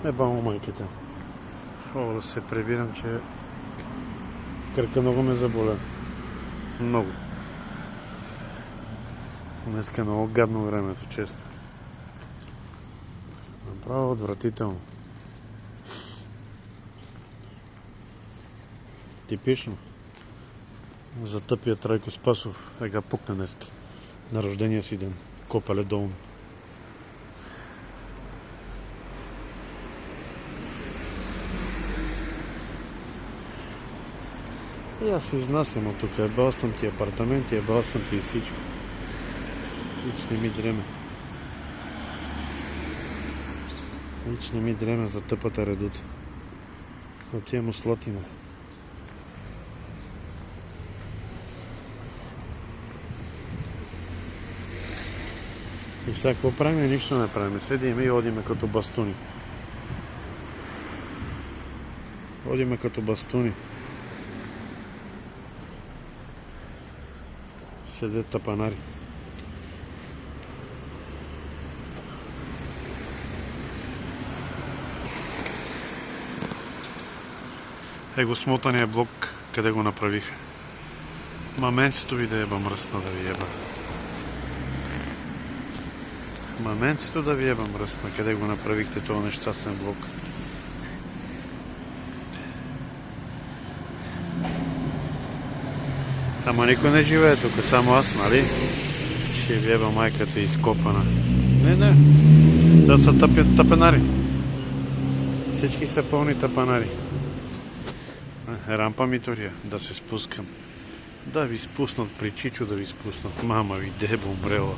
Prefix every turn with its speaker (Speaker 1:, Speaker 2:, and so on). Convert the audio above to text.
Speaker 1: Ебамо майките. О, да се прибирам, че кръка много ме заболя. Много. Днеска е много гадно времето, честно. Направо отвратително. Типично. За тъпия Трайко Спасов га пукна днеска. На рождения си ден. Копале долу. И аз се изнасям от тук. Ебал съм ти апартаменти, ебал съм ти и всичко. Ич не ми дреме. Ич не ми дреме за тъпата редута. Отивам у Слатина. И сега какво правим? Нищо не правим. Седиме и одиме като бастуни. Одиме като бастуни. Седят тапанари. Его смотания блок, къде го направиха. Маменцето ви да еба мръсна да ви еба. Маменцето да ви еба мръсна, къде го направихте този нещастен блок. Ама никой не живее тук, само аз, нали? Ще ви еба майката изкопана. Не. Да са тапенари. Всички са пълни тапанари. Рампа ми тория, да се спускам. Да ви спуснат при Чичо, да ви спуснат. Мама ви, дебо умрела.